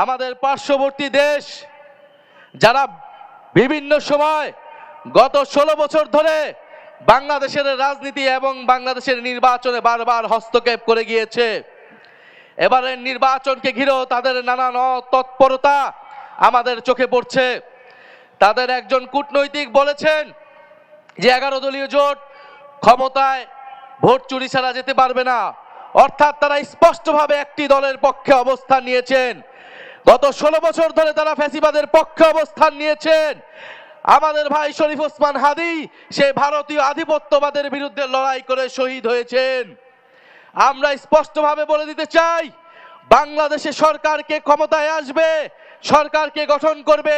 আমাদের পার্শ্ববর্তী দেশ যারা বিভিন্ন সময় গত 16 বছর ধরে বাংলাদেশের রাজনীতি এবং বাংলাদেশের নির্বাচনে বারবার হস্তক্ষেপ করে গিয়েছে। এবারের নির্বাচনকে ঘিরেও তাদের নানান তৎপরতা আমাদের চোখে পড়ছে। তাদের একজন কূটনৈতিক বলেছেন যে 11 দলীয় জোট ক্ষমতায় ভোট চুরি ছাড়া যেতে পারবে না, অর্থাৎ তারা স্পষ্টভাবে একটি দলের পক্ষে অবস্থান নিয়েছেন। গত 16 বছর ধরে তারা ফ্যাসিবাদের পক্ষে অবস্থান নিয়েছেন। আমাদের ভাই শরীফ ওসমান হাদি সেই ভারতীয় আধিপত্যবাদের বিরুদ্ধে লড়াই করে শহীদ হয়েছেন। আমরা স্পষ্টভাবে বলে দিতে চাই, বাংলাদেশে সরকারকে ক্ষমতায় আসবে, সরকারকে গঠন করবে,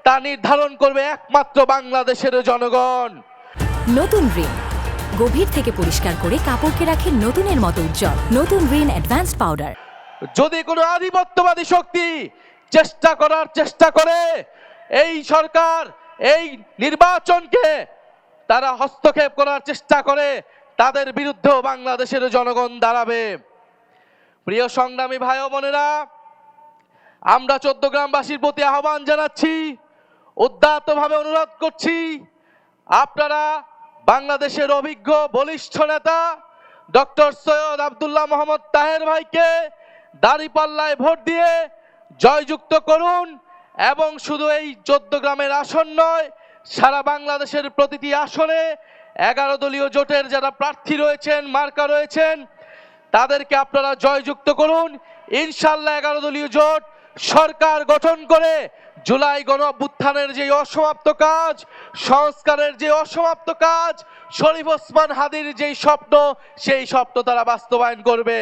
তা নির্ধারণ করবে একমাত্র বাংলাদেশের জনগণ। নতুন রিন গভীর থেকে পরিষ্কার করে কাপড়কে রাখে নতুনের মতো উজ্জ্বল। নতুন রিন অ্যাডভান্স পাউডার। যদি কোনো আধিপত্যবাদী শক্তি চেষ্টা করে এই সরকার এই নির্বাচনকে তারা হস্তক্ষেপ করার চেষ্টা করে, তাদের বিরুদ্ধেও বাংলাদেশের জনগণ দাঁড়াবে। প্রিয় সংগ্রামী ভাই ও বোনেরা, আমরা 14 গ্রামবাসীর প্রতি আহ্বান জানাচ্ছি, উদাত্তভাবে অনুরোধ করছি, আপনারা বাংলাদেশের অভিজ্ঞ বলিষ্ঠ নেতা ডক্টর সৈয়দ আব্দুল্লাহ মোহাম্মদ তাহের ভাইকে দাঁড়িপাল্লায় ভোট দিয়ে জয়যুক্ত করুন এবং শুধু এই 14 গ্রামের আসন নয়, সারা বাংলাদেশের প্রতিটি আসনে 11 দলীয় জোটের যারা প্রার্থী রয়েছেন, মার্কা রয়েছেন, তাদেরকে আপনারা জয়যুক্ত করুন। ইনশাআল্লাহ 11 দলীয় জোট সরকার গঠন করে জুলাই গণঅভ্যুত্থানের যে অসমাপ্ত কাজ, সংস্কারের যে অসমাপ্ত কাজ, শরীফ ওসমান হাদির যেই স্বপ্ন, সেই স্বপ্ন তারা বাস্তবায়ন করবে।